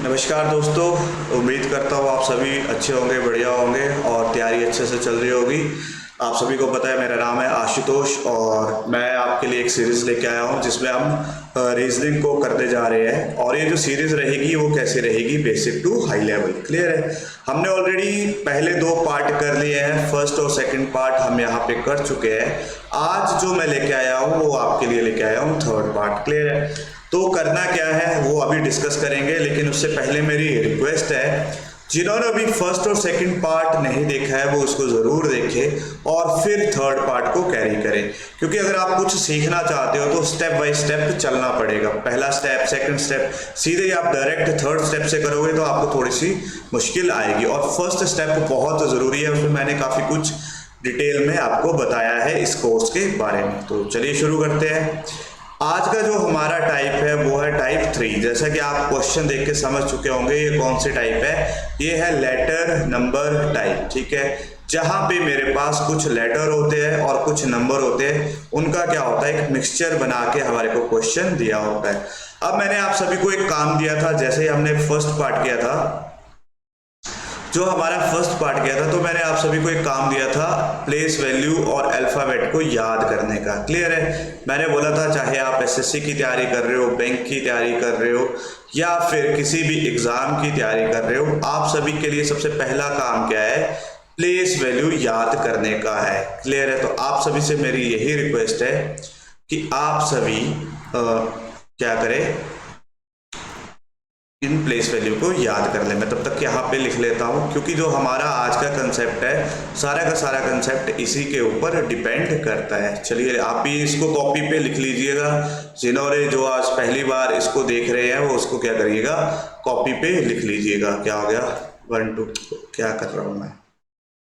नमस्कार दोस्तों, उम्मीद करता हूँ आप सभी अच्छे होंगे, बढ़िया होंगे और तैयारी अच्छे से चल रही होगी। आप सभी को पता है मेरा नाम है आशुतोष और मैं आपके लिए एक सीरीज़ लेके आया हूँ जिसमें हम रीजनिंग को करते जा रहे हैं। और ये जो सीरीज़ रहेगी वो कैसे रहेगी, basic to high level. Clear है? हमने ऑलरेडी पहले 2 पार्ट कर लिए हैं, फर्स्ट और सेकंड पार्ट हम यहाँ पे कर चुके हैं। आज जो मैं लेके आया हूँ वो आपके लिए लेके आया हूँ थर्ड पार्ट। क्लियर है? तो करना क्या है वो अभी डिस्कस करेंगे, लेकिन उससे पहले मेरी रिक्वेस्ट है, जिन्होंने अभी फर्स्ट और सेकंड पार्ट नहीं देखा है वो उसको ज़रूर देखें और फिर थर्ड पार्ट को कैरी करें। क्योंकि अगर आप कुछ सीखना चाहते हो तो स्टेप बाय स्टेप चलना पड़ेगा। पहला स्टेप, सेकंड स्टेप, सीधे ही आप डायरेक्ट थर्ड स्टेप से करोगे तो आपको थोड़ी सी मुश्किल आएगी। और फर्स्ट स्टेप बहुत ज़रूरी है, उसमें मैंने काफ़ी कुछ डिटेल में आपको बताया है इस कोर्स के बारे में। तो चलिए शुरू करते हैं। आज का जो हमारा टाइप है वो है टाइप 3। जैसा कि आप क्वेश्चन देख के समझ चुके होंगे ये कौन सी टाइप है। ये है लेटर नंबर टाइप। ठीक है, जहां पे मेरे पास कुछ लेटर होते हैं और कुछ नंबर होते हैं, उनका क्या होता है, एक मिक्सचर बना के हमारे को क्वेश्चन दिया होता है। अब मैंने आप सभी को एक काम दिया था, जैसे ही हमने फर्स्ट पार्ट किया था, जो हमारा फर्स्ट पार्ट किया था, तो मैंने आप सभी को एक काम दिया था प्लेस वैल्यू और अल्फाबेट को याद करने का। क्लियर है? मैंने बोला था चाहे आप एसएससी की तैयारी कर रहे हो, बैंक की तैयारी कर रहे हो या फिर किसी भी एग्जाम की तैयारी कर रहे हो, आप सभी के लिए सबसे पहला काम क्या है, प्लेस वैल्यू याद करने का है। क्लियर है? तो आप सभी से मेरी यही रिक्वेस्ट है कि आप सभी क्या करें, इन प्लेस वैल्यू को याद कर लें। मैं तब तक यहाँ पे लिख लेता हूँ, क्योंकि जो हमारा आज का कंसेप्ट है, सारा का सारा कंसेप्ट इसी के ऊपर डिपेंड करता है। चलिए आप भी इसको कॉपी पे लिख लीजिएगा। जिन्होंने जो आज पहली बार इसको देख रहे हैं वो उसको क्या करिएगा, कॉपी पे लिख लीजिएगा। क्या हो गया, 1 2, क्या कर रहा हूँ मैं।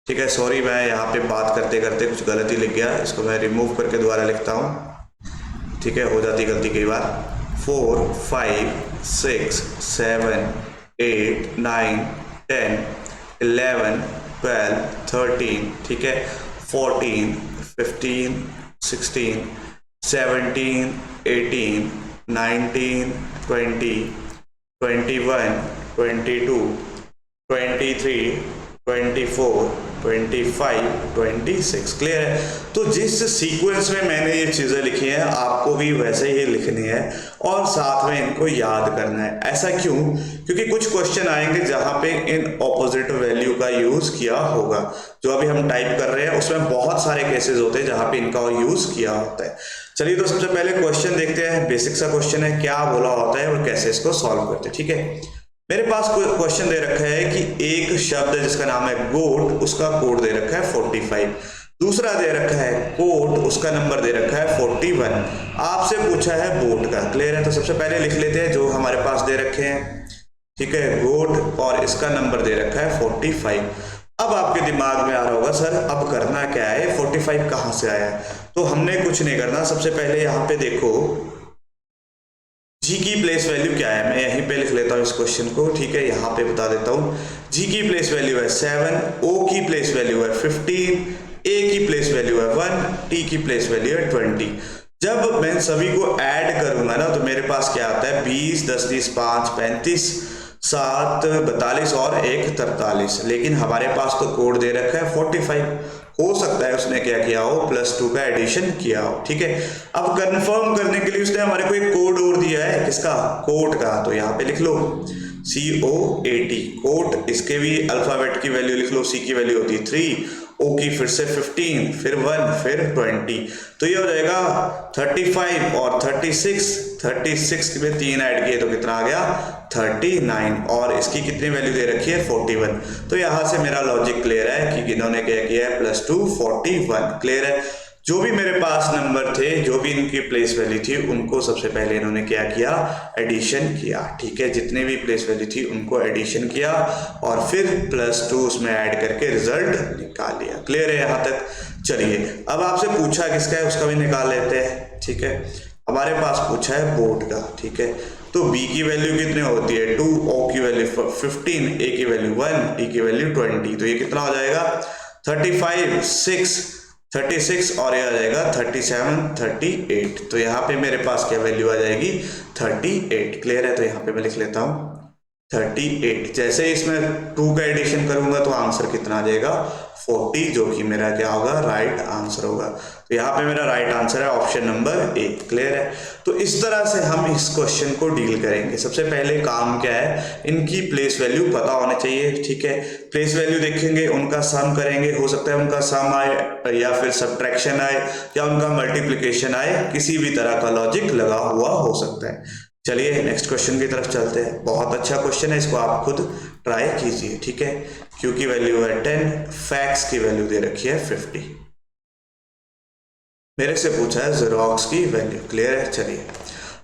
ठीक है, सॉरी, मैं यहाँ पे बात करते करते कुछ गलती लिख गया, इसको मैं रिमूव करके दोबारा लिखता हूँ। ठीक है, हो जाती गलती कई बार। 4 5 6 7 8 9 10 11 12 13, ठीक है, 14 15 16 17 18 19 20 21 22 23 24 25 26। क्लियर है? तो जिस सीक्वेंस में मैंने ये चीज़ें लिखी हैं आपको भी वैसे ही लिखनी है और साथ में इनको याद करना है। ऐसा क्यों? क्योंकि कुछ क्वेश्चन आएंगे जहां पे इन ऑपोजिट वैल्यू का यूज किया होगा। जो अभी हम टाइप कर रहे हैं उसमें बहुत सारे केसेस होते हैं जहां पे इनका यूज किया होता है। चलिए तो सबसे पहले क्वेश्चन देखते हैं। बेसिक सा क्वेश्चन है, क्या बोला होता है और कैसे इसको सॉल्व करते हैं। ठीक है, मेरे पास क्वेश्चन दे रखा है कि एक शब्द जिसका नाम है गोट, उसका कोड दे रखा है 45। दूसरा दे रखा है कोट, उसका नंबर दे रखा है 41। आपसे पूछा है बोट का। क्लियर है? तो सबसे पहले लिख लेते हैं जो हमारे पास दे रखे हैं। ठीक है, गोट और इसका नंबर दे रखा है 45। अब आपके दिमाग में आ रहा होगा सर अब करना क्या है, 45 कहाँ से आया? तो हमने कुछ नहीं करना। सबसे पहले यहाँ पे देखो जी की प्लेस वैल्यू क्या है, मैं यहीं पे लिख लेता हूँ इस क्वेश्चन को। ठीक है, यहाँ पे बता देता हूँ। जी की प्लेस वैल्यू है 7, ओ की प्लेस वैल्यू है 15, ए की प्लेस वैल्यू है 1, टी की प्लेस वैल्यू है 20। जब मैं सभी को ऐड करूंगा ना तो मेरे पास क्या आता है, 20 10 30 5 35 7 42 और 1 43। लेकिन हमारे पास तो कोड दे रखा है 45। हो सकता है उसने क्या किया हो, +2 का एडिशन किया हो। ठीक है, अब कंफर्म करने के लिए उसने हमारे को एक कोड और दिया है, किसका, कोट का। तो यहाँ पे लिख लो COAT, कोट। इसके भी अल्फाबेट की वैल्यू लिख लो। सी की वैल्यू होती है 3, ओ की फिर से 15, फिर 1, फिर 20। तो ये हो जाएगा 35 और 36 में 3 ऐड किए तो कितना आ गया, 39। और इसकी कितनी वैल्यू दे रखी है, 41। तो यहां से मेरा लॉजिक क्लियर है कि इन्होंने क्या किया है, +2 41। क्लियर है? जो भी मेरे पास नंबर थे, जो भी इनकी प्लेस वैल्यू थी, उनको सबसे पहले इन्होंने क्या किया, एडिशन किया। ठीक है, जितने भी प्लेस वैल्यू थी उनको एडिशन किया और फिर +2 उसमें ऐड करके रिजल्ट निकाल लिया। क्लियर है यहाँ तक? चलिए अब आपसे पूछा किसका है उसका भी निकाल लेते हैं। ठीक है, हमारे पास पूछा है बोर्ड का। ठीक है, तो b की वैल्यू कितनी होती है, 2, o की वैल्यू 15, a की वैल्यू 1, t की वैल्यू 20। तो ये कितना हो जाएगा, 36 और ये आ जाएगा 37 38। तो यहाँ पे मेरे पास क्या वैल्यू आ जाएगी, 38। क्लियर है? तो यहाँ पे मैं लिख लेता हूँ 38। जैसे ही इसमें 2 का एडिशन करूंगा तो आंसर कितना आ जाएगा 40, जो कि मेरा क्या होगा राइट आंसर होगा। तो यहाँ पे मेरा राइट आंसर है ऑप्शन नंबर ए। क्लियर है। तो इस तरह से हम इस क्वेश्चन को डील करेंगे। सबसे पहले काम क्या है, इनकी प्लेस वैल्यू पता होना चाहिए। ठीक है, प्लेस वैल्यू देखेंगे, उनका सम करेंगे, हो सकता है उनका सम आए या फिर सब्ट्रैक्शन आए या उनका मल्टीप्लिकेशन आए, किसी भी तरह का लॉजिक लगा हुआ हो सकता है। चलिए नेक्स्ट क्वेश्चन की तरफ चलते हैं। बहुत अच्छा क्वेश्चन है, इसको आप खुद ट्राई कीजिए। ठीक है, क्यू की वैल्यू है 10, फैक्स की वैल्यू दे रखी है 50। मेरे से पूछा है जेरोक्स की वैल्यू। क्लियर है। चलिए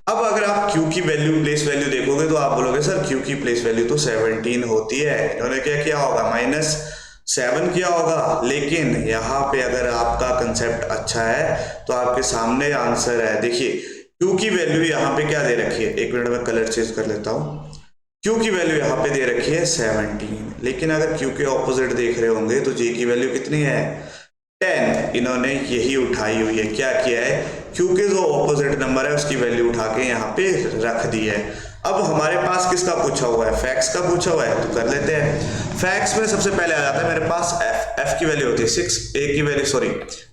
अब अगर आप क्यू की वैल्यू प्लेस वैल्यू देखोगे तो आप बोलोगे सर क्यू की प्लेस वैल्यू तो 17 होती है, इन्होंने क्या किया होगा -7 किया होगा। लेकिन यहाँ पे अगर आपका कंसेप्ट अच्छा है तो आपके सामने आंसर है। देखिए क्यू की वैल्यू यहाँ पे क्या दे रखी है, एक मिनट में कलर चेंज कर लेता हूँ। क्यू की वैल्यू यहाँ पे दे रखी है 17, लेकिन अगर क्यू के ऑपोजिट देख रहे होंगे तो जे की वैल्यू कितनी है 10। इन्होंने यही उठाई हुई है, क्या किया है, क्यू के जो ऑपोजिट नंबर है उसकी वैल्यू उठा के यहाँ पे रख दी है। अब हमारे पास किसका पूछा हुआ है, फैक्स का पूछा हुआ है, तो कर लेते हैं। फैक्स में सबसे पहले आ जाता है मेरे पास एफ की वैल्यू होती है 6, ए की वैल्यू, सॉरी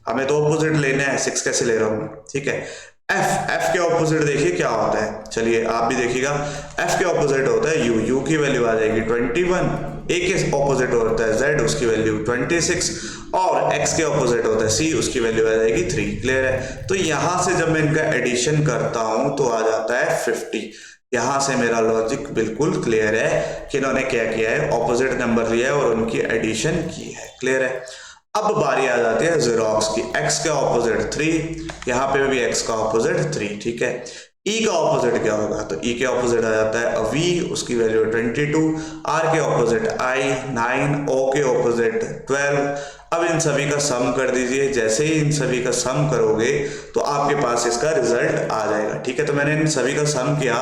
हमें तो ऑपोजिट लेना है, 6 कैसे ले रहा हूँ। ठीक है, एफ के ऑपोजिट देखिए क्या होता है, चलिए आप भी देखिएगा। एफ के ऑपोजिट होता है यू की वैल्यू आ जाएगी 21। ए के ऑपोजिट होता है जेड, उसकी वैल्यू 26। और एक्स के ऑपोजिट होता है सी, उसकी वैल्यू आ जाएगी 3। क्लियर है। तो यहां से जब मैं इनका एडिशन करता हूं तो आ जाता है 50। यहां से मेरा लॉजिक बिल्कुल क्लियर है कि इन्होंने क्या किया है, ऑपोजिट नंबर लिया है और उनकी एडिशन की है। क्लियर है। अब बारी आ जाती है जेरोक्स की। x का ऑपोजिट 3, यहाँ पे भी x का ऑपोजिट 3। ठीक है, e का ऑपोजिट क्या होगा, तो e के ऑपोजिट आ जाता है v, उसकी वैल्यू 22। r के ऑपोजिट i 9, o के ऑपोजिट 12। अब इन सभी का सम कर दीजिए। जैसे ही इन सभी का सम करोगे तो आपके पास इसका रिजल्ट आ जाएगा। ठीक है, तो मैंने इन सभी का सम किया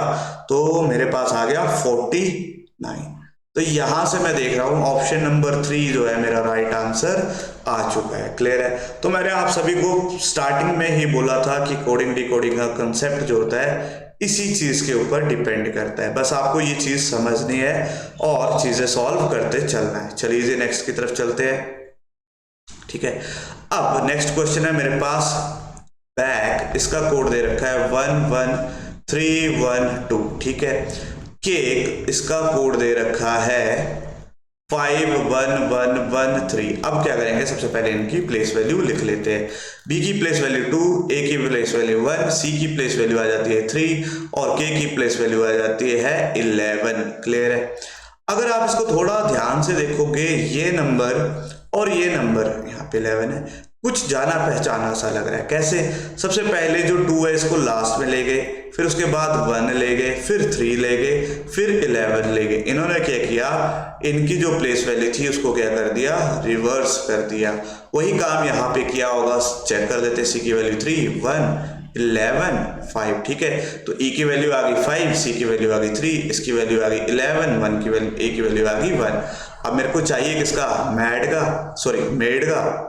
तो मेरे पास आ गया 49। तो यहां से मैं देख रहा हूं ऑप्शन नंबर 3 जो है मेरा राइट आंसर आ चुका है। क्लियर है। तो मैंने आप सभी को स्टार्टिंग में ही बोला था कि कोडिंग डिकोडिंग का कंसेप्ट जो होता है इसी चीज के ऊपर डिपेंड करता है। बस आपको ये चीज समझनी है और चीजें सॉल्व करते चलना है। चलिए जी नेक्स्ट की तरफ चलते हैं। ठीक है, अब नेक्स्ट क्वेश्चन है मेरे पास बैग, इसका कोड दे रखा है 11312। ठीक है, केक, इसका कोड दे रखा है 51113। अब क्या करेंगे, सबसे पहले इनकी प्लेस वैल्यू लिख लेते हैं। बी की प्लेस वैल्यू 2, ए की प्लेस वैल्यू 1, सी की प्लेस वैल्यू आ जाती है 3 और के की प्लेस वैल्यू आ जाती है 11। क्लियर है। अगर आप इसको थोड़ा ध्यान से देखोगे, ये नंबर और ये नंबर यहाँ पे 11 है, कुछ जाना पहचाना सा लग रहा है। कैसे, सबसे पहले जो 2 है इसको लास्ट में ले गए, फिर उसके बाद 1 ले गए, फिर 3 ले गए, फिर 11 ले गए। इन्होंने क्या किया, इनकी जो प्लेस वैल्यू थी उसको क्या कर दिया, रिवर्स कर दिया। वही काम यहाँ पे किया होगा, चेक कर देते। सी की वैल्यू 3, 1, 11, 5। ठीक है, तो ई की वैल्यू आ गई 5, सी की वैल्यू आ गई 3, इसकी वैल्यू आ गई 11, 1 की वैल्यू, ए की वैल्यू आ गई 1। अब मेरे को चाहिए किसका, मेड का।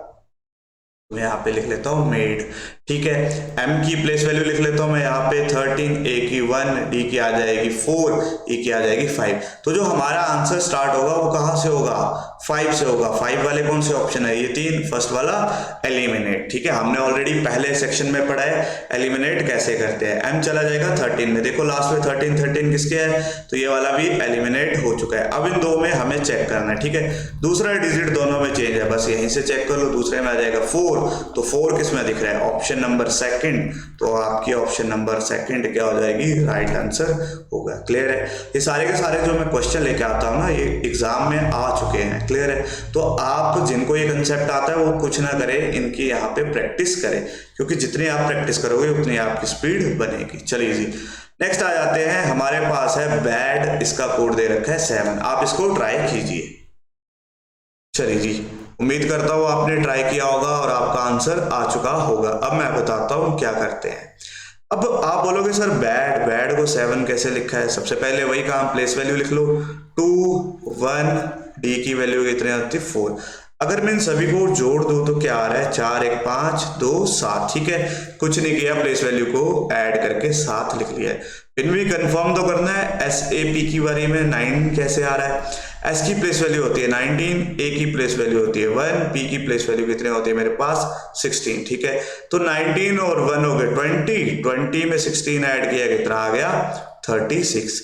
मैं यहाँ पे लिख लेता हूँ मेड। ठीक है, m की प्लेस वैल्यू लिख लेता हूँ मैं यहाँ पे 13, a की 1, d की आ जाएगी 4, e की आ जाएगी 5। तो जो हमारा आंसर स्टार्ट होगा वो कहाँ से होगा, 5 से होगा। 5 वाले कौन से ऑप्शन है, ये 3, फर्स्ट वाला एलिमिनेट। ठीक है, हमने ऑलरेडी पहले सेक्शन में पढ़ा है एलिमिनेट कैसे करते हैं। m चला जाएगा 13 में, देखो लास्ट में 13 किसके है, तो ये वाला भी एलिमिनेट हो चुका है। अब इन दो में हमें चेक करना है। ठीक है, दूसरा डिजिट दोनों में चेंज है, बस यहीं से चेक कर लो। दूसरे में आ जाएगा 4, तो 4 किस में दिख रहा है, ऑप्शन नंबर सेकंड। तो आपकी ऑप्शन नंबर सेकंड क्या हो जाएगी, राइट आंसर होगा। क्लियर है। ये सारे के सारे जो मैं क्वेश्चन लेके आता हूँ ना, ये एग्जाम में आ चुके हैं। क्लियर है। तो आप जिनको ये कंसेप्ट आता है वो कुछ ना करें, इनकी यहाँ पे प्रैक्टिस करें, क्योंकि जितनी आप प्रैक्टिस करोगे उतनी आपकी स्पीड बनेगी। चलिए जी नेक्स्ट आ जाते हैं। हमारे पास है बैड, इसका कोड दे रखा है 7। आप इसको ट्राई कीजिए। चलिए जी, उम्मीद करता हूँ आपने ट्राई किया होगा और आपका आंसर आ चुका होगा। अब मैं बताता हूँ क्या करते हैं। अब आप बोलोगे सर बैड को 7 कैसे लिखा है। सबसे पहले वही काम, प्लेस वैल्यू लिख लो 2, 1, डी की वैल्यू कितनी आती है 4। अगर मैं इन सभी को जोड़ दूं तो क्या आ रहा है, 4 1 5 2 7, ठीक है। कुछ नहीं किया, प्लेस वैल्यू को ऐड करके 7 लिख लिया है। फिर भी कंफर्म तो करना है एस ए पी की बारी में 9 कैसे आ रहा है। एस की प्लेस वैल्यू होती है 19, ए की प्लेस वैल्यू होती है 1, पी की प्लेस वैल्यू कितने होती है मेरे पास 16, ठीक है। तो 19 और 1 हो गए 20 में 16 ऐड किया कितना आ गया 36।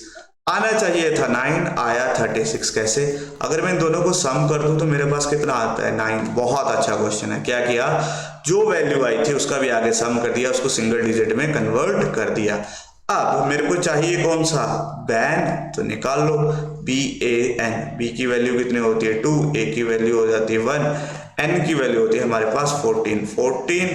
आना चाहिए था 9, आया 36। कैसे, अगर मैं इन दोनों को सम कर दूं तो मेरे पास कितना आता है 9। बहुत अच्छा क्वेश्चन है। क्या किया, जो वैल्यू आई थी उसका भी आगे सम कर दिया, उसको सिंगल डिजिट में कन्वर्ट कर दिया। अब मेरे को चाहिए कौन सा, बैन, तो निकाल लो BAN। बी की वैल्यू कितनी होती है 2, ए की वैल्यू हो जाती है 1, एन की वैल्यू होती है हमारे पास 14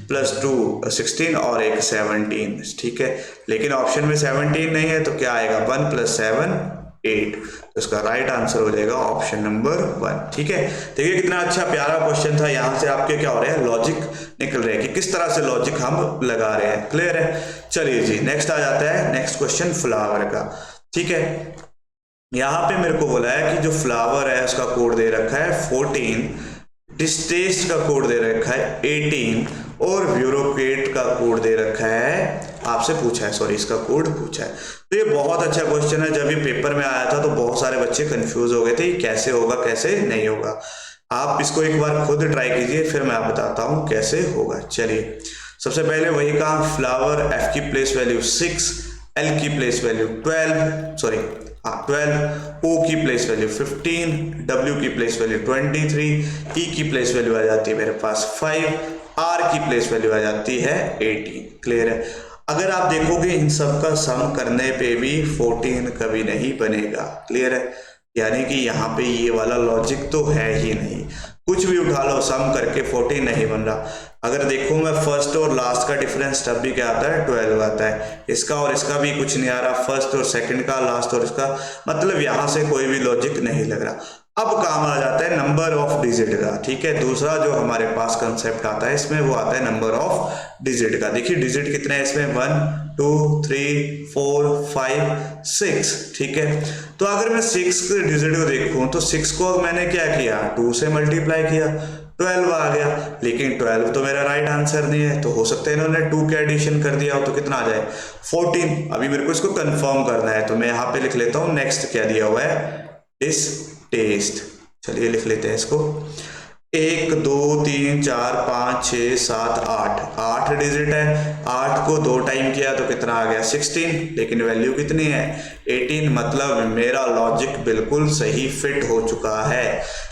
प्लस 2 16 और एक 17, ठीक है। लेकिन ऑप्शन में 17 नहीं है तो क्या आएगा 1 + 7 8, तो इसका राइट आंसर हो जाएगा ऑप्शन नंबर 1, ठीक है। देखिए कितना अच्छा प्यारा क्वेश्चन था। यहाँ से आपके क्या हो रहे हैं, लॉजिक निकल रहे हैं कि किस तरह से लॉजिक हम लगा रहे हैं। क्लियर है। चलिए जी, नेक्स्ट आ जाता है, नेक्स्ट क्वेश्चन फ्लावर का, ठीक है। यहाँ पे मेरे को बोला है कि जो फ्लावर है उसका कोड दे रखा है 14, डिस्टेस्ट का कोड दे रखा है 18 और ब्यूरोक्रेट का कोड दे रखा है, आपसे पूछा है, सॉरी इसका कोड पूछा है। तो ये बहुत अच्छा क्वेश्चन है। जब ये पेपर में आया था तो बहुत सारे बच्चे कंफ्यूज हो गए थे कैसे होगा कैसे नहीं होगा। आप इसको एक बार खुद ट्राई कीजिए, फिर मैं आप बताता हूँ कैसे होगा। चलिए सबसे पहले वही काम, फ्लावर एफ की प्लेस वैल्यू 6, एल की प्लेस वैल्यू 12, ओ की प्लेस वैल्यू 15, डब्ल्यू की प्लेस वैल्यू 23, ई की प्लेस वैल्यू आ जाती है मेरे पास 5, आर की प्लेस वैल्यू आ जाती है 18। क्लियर है। अगर आप देखोगे इन सब का सम करने पे भी 14 कभी नहीं बनेगा। क्लियर है। यानी कि यहाँ पे ये वाला लॉजिक तो है ही नहीं, कुछ भी उठा लो सम करके 14 नहीं बन रहा। अगर देखो मैं फर्स्ट और लास्ट का डिफरेंस तब भी क्या आता है 12 आता है, इसका और इसका भी कुछ नहीं आ रहा, फर्स्ट और सेकंड का, लास्ट और इसका, मतलब यहाँ से कोई भी लॉजिक नहीं लग रहा। अब काम आ जाता है नंबर ऑफ डिजिट का, ठीक है। दूसरा जो हमारे पास कंसेप्ट आता है इसमें वो आता है नंबर ऑफ डिजिट का। देखिए डिजिट कितने हैं इसमें 1 2 3 4 5 6, ठीक है। तो अगर मैं 6 डिजिट को देखूं तो 6 को मैंने क्या किया 2 से मल्टीप्लाई किया, 12 आ गया। लेकिन 12 तो मेरा राइट आंसर नहीं है, तो हो सकता है इन्होंने 2 के एडिशन कर दिया हो तो कितना आ जाए 14। अभी मेरे को इसको कंफर्म करना है तो मैं यहाँ पे लिख लेता हूँ नेक्स्ट क्या दिया हुआ है, इस टेस्ट। चलिए लिख लेते हैं इसको, 1 2 3 4 5 6 7 8, 8 डिजिट है। 8 को 2 टाइम किया तो कितना आ गया 16, लेकिन वैल्यू कितनी है 18। मतलब मेरा लॉजिक बिल्कुल सही फिट हो चुका है।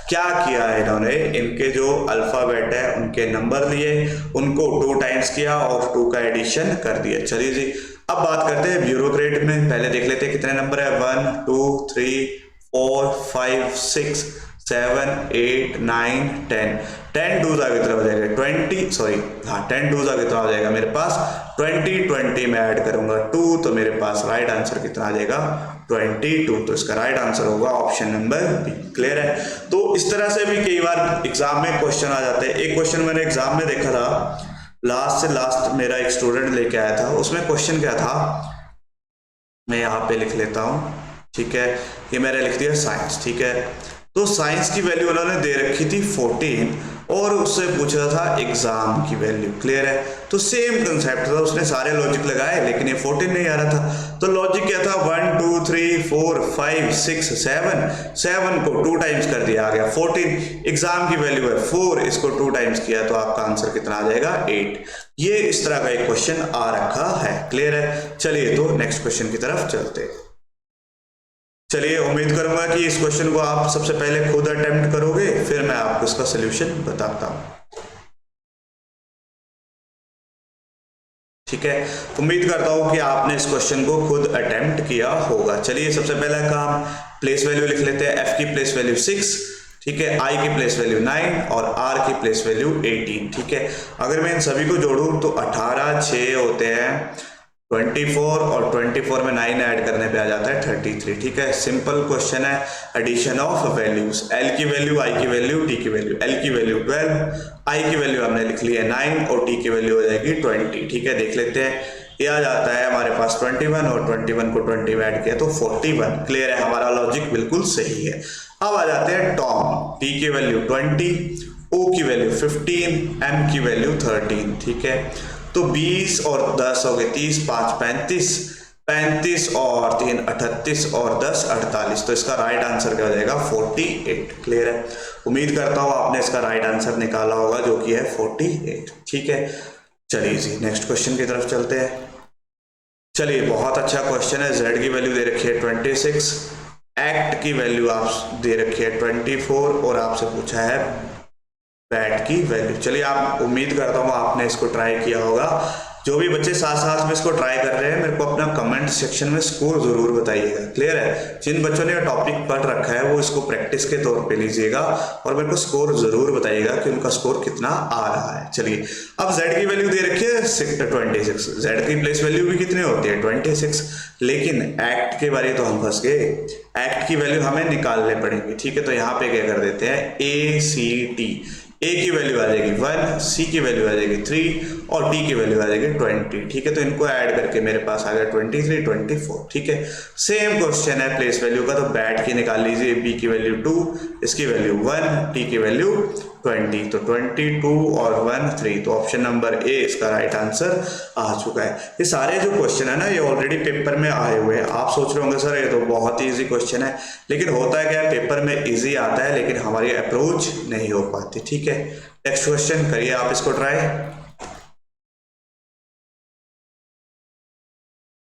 क्या किया है इन्होंने, इनके जो अल्फाबेट है उनके नंबर लिए, उनको 2 टाइम्स किया और 2 का एडिशन कर दिया। चलिए जी अब बात करते हैं ब्यूरोक्रेट में। पहले देख लेते हैं कितने नंबर है 1 2 3 4 5 6 7 8 9 10। 10 2 का कितना हो जाएगा 20, सॉरी हाँ 10 2 का कितना हो जाएगा मेरे पास 20 में ऐड करूंगा 2 तो मेरे पास राइट आंसर कितना आ जाएगा 22। तो इसका राइट आंसर होगा ऑप्शन नंबर बी। क्लियर है। तो इस तरह से भी कई बार एग्जाम में क्वेश्चन आ जाते हैं। एक क्वेश्चन मैंने एग्जाम में देखा था, लास्ट से लास्ट मेरा एक स्टूडेंट लेके आया था, उसमें क्वेश्चन क्या था, मैं यहाँ पे लिख लेता हूँ, ठीक है। ये मैंने लिख दिया साइंस, ठीक है। तो साइंस की वैल्यू उन्होंने दे रखी थी 14 और उससे पूछा था एग्जाम की वैल्यू। क्लियर है। तो सेम कंसेप्ट था, उसने सारे लॉजिक लगाए लेकिन ये 14 नहीं आ रहा था। तो लॉजिक क्या था 1 2 3 4 5 6 7 को 2 टाइम्स कर दिया, आ गया 14। एग्जाम की वैल्यू है 4, इसको 2 टाइम्स किया तो आपका आंसर कितना आ जाएगा 8। ये इस तरह का एक क्वेश्चन आ रखा है। क्लियर है। चलिए तो नेक्स्ट क्वेश्चन की तरफ चलते हैं। चलिए उम्मीद करूंगा कि इस क्वेश्चन को आप सबसे पहले खुद अटेम्प्ट करोगे, फिर मैं आपको इसका सलूशन बताता हूं। ठीक है, उम्मीद करता हूं कि आपने इस क्वेश्चन को खुद अटेम्प्ट किया होगा। चलिए सबसे पहला काम, प्लेस वैल्यू लिख लेते हैं। एफ की प्लेस वैल्यू 6, ठीक है। आई की प्लेस वैल्यू 9 और आर की प्लेस वैल्यू 18, ठीक है। अगर मैं इन सभी को जोड़ूं तो 18 6 होते हैं 24 और 24 में 9 ऐड करने पे आ जाता है 33, ठीक है। सिंपल क्वेश्चन है, एडिशन ऑफ वैल्यूज। एल की वैल्यू, आई की वैल्यू, टी की वैल्यू। एल की वैल्यू 12, आई की वैल्यू हमने लिख ली है 9 और टी की वैल्यू हो जाएगी 20, ठीक है। देख लेते हैं, ये आ जाता है हमारे पास 21 और 21 को 20 में ऐड किया तो 41। क्लियर है, हमारा लॉजिक बिल्कुल सही है। अब आ जाते हैं टॉम, टी की वैल्यू 20, ओ की वैल्यू 15, एम की वैल्यू 13, ठीक है। तो 20 और 10 हो गए 30, 5 35, 35 और 3 38 और 10 48। तो इसका राइट आंसर क्या हो जाएगा 48। क्लियर है, उम्मीद करता हूं आपने इसका राइट आंसर निकाला होगा जो कि है 48, ठीक है। चलिए जी नेक्स्ट क्वेश्चन की तरफ चलते हैं। चलिए बहुत अच्छा क्वेश्चन है। z की वैल्यू दे रखी है 26, एक्ट की वैल्यू आप दे रखी है 24 और आपसे पूछा है बैट की वैल्यू। चलिए आप, उम्मीद करता हूँ आपने इसको ट्राई किया होगा। जो भी बच्चे साथ साथ में इसको ट्राई कर रहे हैं मेरे को अपना कमेंट सेक्शन में स्कोर जरूर बताइएगा। क्लियर है, जिन बच्चों ने टॉपिक पढ़ रखा है वो इसको प्रैक्टिस के तौर पे लीजिएगा और मेरे को स्कोर जरूर बताइएगा कि उनका स्कोर कितना आ रहा है। चलिए अब z की वैल्यू दे रखी है 26, z की प्लेस वैल्यू भी कितनी होती है 26, लेकिन एक्ट के बारे तो हम फंस गए। एक्ट की वैल्यू हमें निकालने पड़ेंगी, ठीक है। तो यहाँ पे क्या कर देते हैं ACT, ए की वैल्यू आ जाएगी 1, सी की वैल्यू आ जाएगी 3 और टी की वैल्यू आ जाएगी 20, ठीक है। तो इनको ऐड करके मेरे पास आ गया 23 24, ठीक है। सेम क्वेश्चन है प्लेस वैल्यू का, तो बैट की निकाल लीजिए, बी की वैल्यू 2, इसकी वैल्यू 1, टी की वैल्यू 20, तो 22 और 1 3, तो ऑप्शन नंबर ए इसका राइट आंसर आ चुका है। ये सारे जो क्वेश्चन है ना ये ऑलरेडी पेपर में आए हुए हैं। आप सोच रहे होंगे सर ये तो बहुत ही इजी क्वेश्चन है, लेकिन होता है क्या है पेपर में इजी आता है लेकिन हमारी अप्रोच नहीं हो पाती, ठीक है। नेक्स्ट क्वेश्चन करिए आप इसको ट्राई,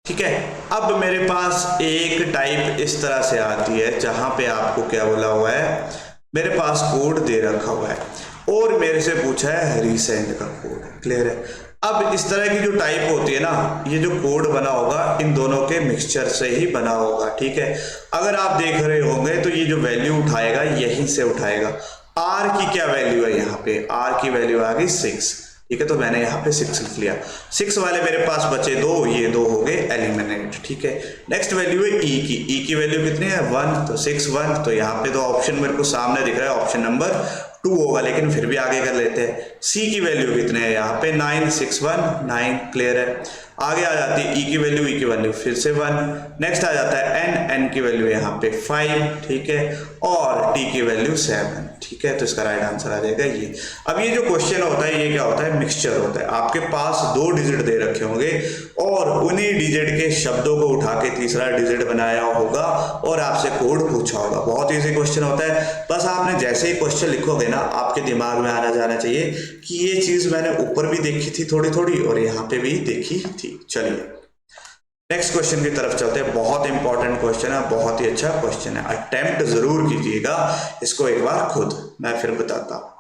ठीक है। अब मेरे पास एक टाइप इस तरह से आती है जहां पे आपको क्या बोला हुआ है, मेरे पास कोड दे रखा हुआ है और मेरे से पूछा है रीसेंड का कोड। क्लियर है, अब इस तरह की जो टाइप होती है ना, ये जो कोड बना होगा इन दोनों के मिक्सचर से ही बना होगा, ठीक है। अगर आप देख रहे होंगे तो ये जो वैल्यू उठाएगा यहीं से उठाएगा। आर की क्या वैल्यू है, यहाँ पे आर की वैल्यू आ गई 6, ठीक है। तो मैंने यहाँ पे 6 लिख लिया। 6 वाले मेरे पास बचे 2, ये 2 हो गए एलिमिनेट, ठीक है। नेक्स्ट वैल्यू है ई की वैल्यू कितनी है 1, तो 6 1, तो यहाँ पे तो ऑप्शन मेरे को सामने दिख रहा है, ऑप्शन नंबर 2 होगा, लेकिन फिर भी आगे कर लेते हैं। सी की वैल्यू कितने है यहाँ पे 9, 6 1 9, क्लियर है। आगे आ जाती है ई की वैल्यू फिर से 1। नेक्स्ट आ जाता है एन की वैल्यू यहाँ पे 5, ठीक है, और टी की वैल्यू 7, ठीक है। तो इसका राइट आंसर आ जाएगा ये। अब ये जो क्वेश्चन होता है ये क्या होता है, मिक्सचर होता है। आपके पास 2 डिजिट दे रखे होंगे और उन्हीं डिजिट के शब्दों को उठा के तीसरा डिजिट बनाया होगा और आपसे कोड पूछा होगा। बहुत इजी क्वेश्चन होता है, बस आपने जैसे ही क्वेश्चन लिखोगे ना आपके दिमाग में आना जाना चाहिए कि ये चीज मैंने ऊपर भी देखी थी थोड़ी थोड़ी और यहाँ पे भी देखी थी। चलिए नेक्स्ट क्वेश्चन की तरफ चलते हैं। बहुत इंपॉर्टेंट क्वेश्चन है, बहुत ही अच्छा क्वेश्चन है, अटेम्प्ट जरूर कीजिएगा इसको एक बार खुद, मैं फिर बताता हूं,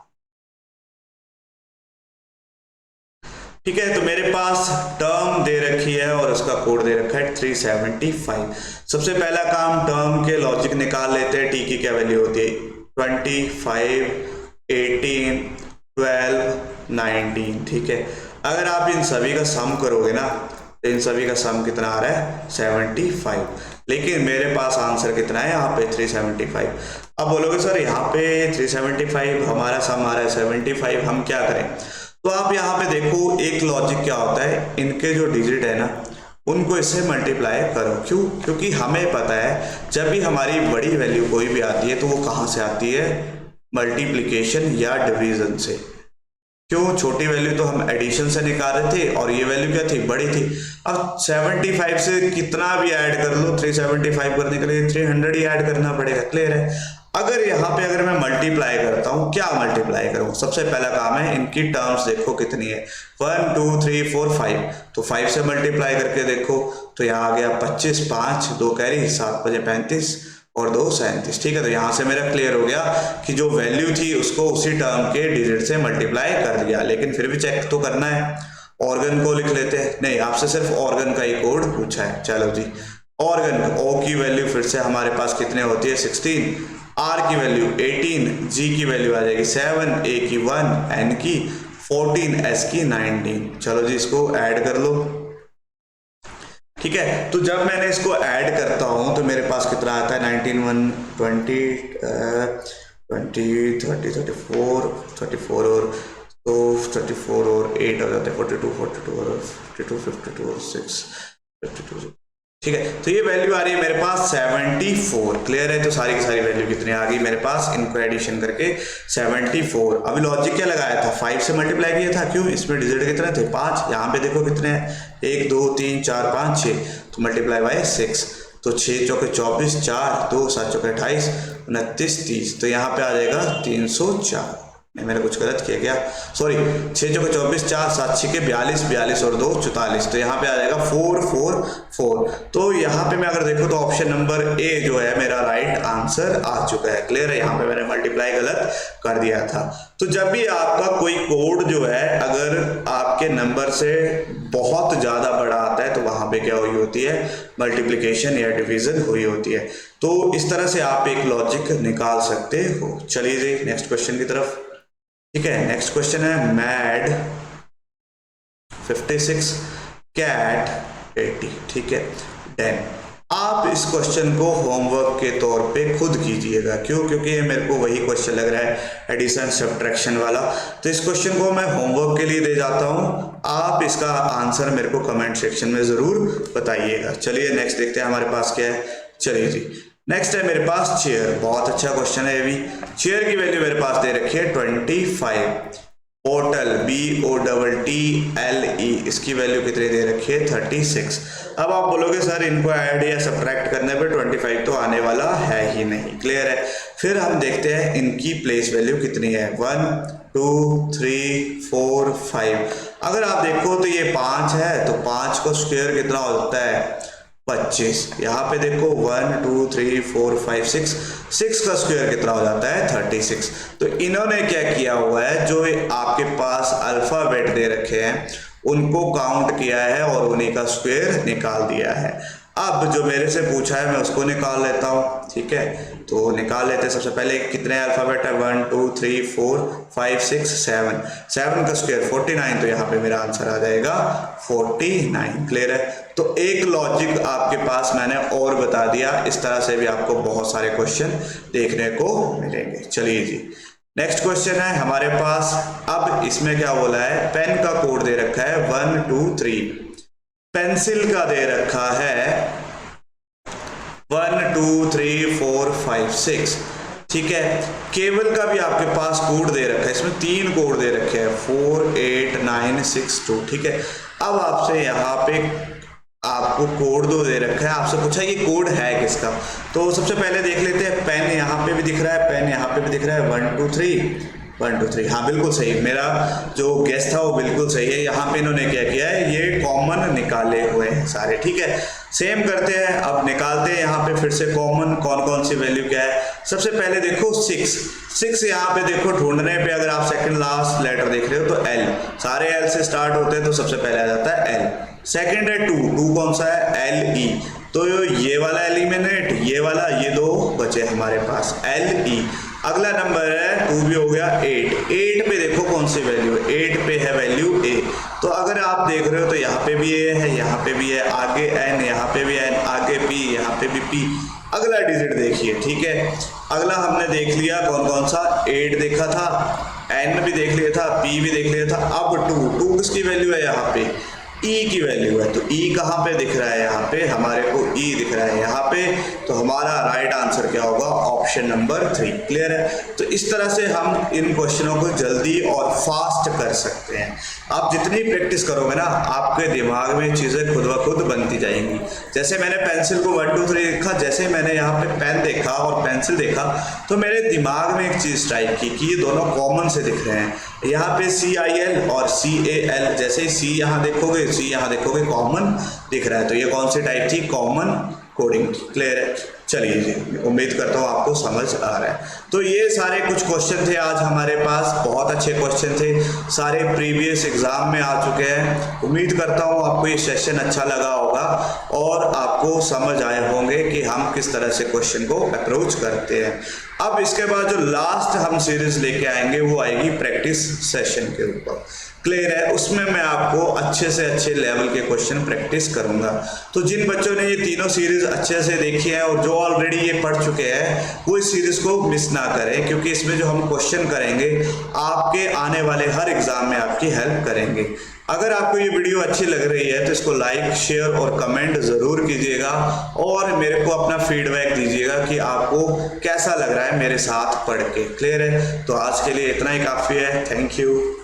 ठीक है। तो मेरे पास टर्म दे रखी है और उसका कोड दे रखा है 375। सबसे पहला काम टर्म के लॉजिक निकाल लेते हैं। टी की क्या वैल्यू होती है 25, 18, 12, 19, ठीक है। अगर आप इन सभी का सम करोगे ना तो इन सभी का सम कितना आ रहा है 75, लेकिन मेरे पास आंसर कितना है यहाँ पे 375। अब बोलोगे सर यहाँ पे 375 हमारा सम आ रहा है 75, हम क्या करें। तो आप यहाँ पे देखो एक लॉजिक क्या होता है, इनके जो डिजिट है ना उनको इससे मल्टीप्लाई करो। क्यों, क्योंकि हमें पता है जब भी हमारी बड़ी वैल्यू कोई भी आती है तो वो कहाँ से आती है, मल्टीप्लिकेशन या डिवीजन से। क्यों, छोटी वैल्यू तो हम एडिशन से निकाल रहे थे और ये वैल्यू क्या थी, बड़ी थी। अब 75 से कितना भी ऐड कर लो, 375 करने के लिए 300 ही ऐड करना पड़ेगा। क्लियर है। अगर यहाँ पे अगर मैं मल्टीप्लाई करता हूँ, क्या मल्टीप्लाई करूँ, सबसे पहला काम है इनकी टर्म्स देखो कितनी है 1 2 3 4 5, तो 5 से मल्टीप्लाई करके देखो तो यहाँ आ गया 25, 5 2 कैरी 7 5 35 और 2 37, ठीक है। तो यहाँ से मेरा क्लियर हो गया कि जो वैल्यू थी उसको उसी टर्म के डिजिट से मल्टीप्लाई कर दिया, लेकिन फिर भी चेक तो करना है। ऑर्गन को लिख लेते हैं, नहीं आपसे सिर्फ ऑर्गन का ही कोड पूछा है। चलो जी, ऑर्गन ओ की वैल्यू फिर से हमारे पास कितने होती है 16, आर की वैल्यू 18, जी की वैल्यू आ जाएगी 7, ए की 1, एन की 14, एस की 19। चलो जी इसको ऐड कर लो, ठीक है। तो जब मैंने इसको ऐड करता हूं तो मेरे पास कितना आता है 19 1 20 20 30 34 34 और तो 34 और 8 हो जाते हैं 42 42 और 52 52 और 6 52 ठीक है। तो ये वैल्यू आ रही है मेरे पास 74। क्लियर है। तो सारी की सारी वैल्यू कितनी आ गई मेरे पास, इनको एडिशन करके 74। अभी लॉजिक क्या लगाया था, 5 से मल्टीप्लाई किया था। क्यों, इसमें डिजिट कितने थे, 5। यहाँ पे देखो कितने हैं, 1 2 3 4 5 6, तो मल्टीप्लाई बाय 6। तो 6 चौके 24, 4 2 7 चौके 28 29 30, तो यहाँ पे आ जाएगा 304। नहीं, मैंने कुछ गलत किया क्या, सॉरी, 6 चौके 24, 4 7 6 के 42, 42 और 2 44, तो यहाँ पे आ जाएगा 444। तो यहाँ पे मैं अगर देखूँ तो ऑप्शन नंबर ए जो है मेरा राइट आंसर आ चुका है। क्लियर है। यहाँ पे मैंने मल्टीप्लाई गलत कर दिया था। तो जब भी आपका कोई कोड जो है अगर आपके नंबर से बहुत ज्यादा बड़ा आता है तो वहां पे क्या हुई होती है, मल्टीप्लिकेशन या डिवीजन हुई होती है। तो इस तरह से आप एक लॉजिक निकाल सकते हो। चलिए जी नेक्स्ट क्वेश्चन की तरफ। ठीक है, नेक्स्ट क्वेश्चन है मैड 56 कैट 80। ठीक है, डन। आप इस क्वेश्चन को होमवर्क के तौर पे खुद कीजिएगा। क्यों, क्योंकि ये मेरे को वही क्वेश्चन लग रहा है, एडिशन सब्ट्रैक्शन वाला। तो इस क्वेश्चन को मैं होमवर्क के लिए दे जाता हूँ, आप इसका आंसर मेरे को कमेंट सेक्शन में जरूर बताइएगा। चलिए नेक्स्ट देखते हैं हमारे पास क्या है। चलिए जी नेक्स्ट है मेरे पास चेयर। बहुत अच्छा क्वेश्चन है ये भी। चेयर की वैल्यू मेरे पास दे रखी है 25। बोटल BOTTLE, इसकी वैल्यू कितनी दे रखी है 36। अब आप बोलोगे सर इनको ऐड या सब्ट्रैक्ट करने पे 25 तो आने वाला है ही नहीं। क्लियर है। फिर हम देखते हैं इनकी प्लेस वैल्यू कितनी है, 1 2 3 4 5। अगर आप देखो तो ये 5 है, तो 5 को स्क्वायर कितना होता है 25। यहाँ पे देखो 1 2 3 4 5 6 का स्क्वायर कितना हो जाता है 36। तो इन्होंने क्या किया हुआ है, जो आपके पास अल्फाबेट दे रखे हैं उनको काउंट किया है और उन्हीं का स्क्वायर निकाल दिया है। अब जो मेरे से पूछा है मैं उसको निकाल लेता हूँ। ठीक है, तो निकाल लेते हैं। सबसे पहले कितने अल्फाबेट है, 1 2 3 4 5 6 7। 7 का स्क्वायर 49, तो यहाँ पे मेरा आंसर आ जाएगा 49। क्लियर है। तो एक लॉजिक आपके पास मैंने और बता दिया। इस तरह से भी आपको बहुत सारे क्वेश्चन देखने को मिलेंगे। चलिए जी नेक्स्ट क्वेश्चन है हमारे पास। अब इसमें क्या बोला है, पेन का कोड दे रखा है 1 2 3। पेंसिल का दे रखा है 1 2 3 4 5 6। ठीक है, केबल का भी आपके पास कोड दे रखा है। इसमें 3 कोड दे रखे हैं 4 8 9 6 2। ठीक है, अब आपसे यहाँ पे आपको कोड 2 दे रखा है। आपसे पूछा ये कोड है किसका, तो सबसे पहले देख लेते हैं। पेन यहाँ पे भी दिख रहा है, पेन यहाँ पे भी दिख रहा है, 1 2 3 1 2 3। हाँ बिल्कुल सही, मेरा जो गेस था वो बिल्कुल सही है। यहाँ पे इन्होंने क्या किया है, ये कॉमन निकाले हुए हैं सारे। ठीक है, सेम करते हैं। अब निकालते हैं यहाँ पे फिर से कॉमन, कौन कौन सी वैल्यू क्या है। सबसे पहले देखो 6 यहाँ पे देखो, ढूंढने पे अगर आप सेकंड लास्ट लेटर देख रहे हो तो L, सारे L से स्टार्ट होते हैं तो सबसे पहले आ जाता है L। सेकंड है 2 कौन सा है, LE, तो ये वाला एलिमिनेट, ये वाला, ये 2 बचे हमारे पास LE। अगला नंबर है 2 भी हो गया, 8 पे देखो कौन सी वैल्यू है, 8 पे है वैल्यू A। तो अगर आप देख रहे हो तो यहाँ पे भी A है, यहाँ पे भी है, आगे N, यहाँ पे भी N, आगे P, यहाँ पे भी P। अगला डिजिट देखिए। ठीक है, अगला हमने देख लिया कौन कौन सा, 8 देखा था, N भी देख लिया था, P भी देख लिया था। अब 2 किसकी वैल्यू है, यहाँ पे E की वैल्यू है। तो E कहाँ पे दिख रहा है, यहाँ पे हमारे को E दिख रहा है यहाँ पे। तो हमारा राइट आंसर क्या होगा, ऑप्शन नंबर 3। क्लियर है। तो इस तरह से हम इन क्वेश्चनों को जल्दी और फास्ट कर सकते हैं। आप जितनी प्रैक्टिस करोगे ना, आपके दिमाग में चीज़ें खुद ब खुद बनती जाएंगी। जैसे मैंने पेंसिल को 1 2 3 देखा, जैसे मैंने यहाँ पे पेन देखा और पेंसिल देखा, तो मेरे दिमाग में एक चीज़ स्ट्राइक की कि ये दोनों कॉमन से दिख रहे हैं। यहाँ पे CIL और CAL, जैसे ही C यहाँ देखोगे, C यहाँ देखोगे, कॉमन दिख रहा है। तो ये कौन सी टाइप थी, कॉमन कोडिंग। क्लियर है। चलिए जी, उम्मीद करता हूँ आपको समझ आ रहा है। तो ये सारे कुछ क्वेश्चन थे आज हमारे पास, बहुत अच्छे क्वेश्चन थे, सारे प्रीवियस एग्जाम में आ चुके हैं। उम्मीद करता हूँ आपको ये सेशन अच्छा लगा होगा और आपको समझ आए होंगे कि हम किस तरह से क्वेश्चन को अप्रोच करते हैं। अब इसके बाद जो लास्ट हम सीरीज लेके आएंगे वो आएगी प्रैक्टिस सेशन के ऊपर। क्लियर है, उसमें मैं आपको अच्छे से अच्छे लेवल के क्वेश्चन प्रैक्टिस करूंगा। तो जिन बच्चों ने ये तीनों सीरीज अच्छे से देखी है और जो ऑलरेडी ये पढ़ चुके हैं, वो इस सीरीज को मिस ना करें, क्योंकि इसमें जो हम क्वेश्चन करेंगे आपके आने वाले हर एग्जाम में आपकी हेल्प करेंगे। अगर आपको ये वीडियो अच्छी लग रही है तो इसको लाइक, शेयर और कमेंट ज़रूर कीजिएगा और मेरे को अपना फीडबैक दीजिएगा कि आपको कैसा लग रहा है मेरे साथ पढ़ के। क्लियर है? तो आज के लिए इतना ही काफ़ी है। Thank you.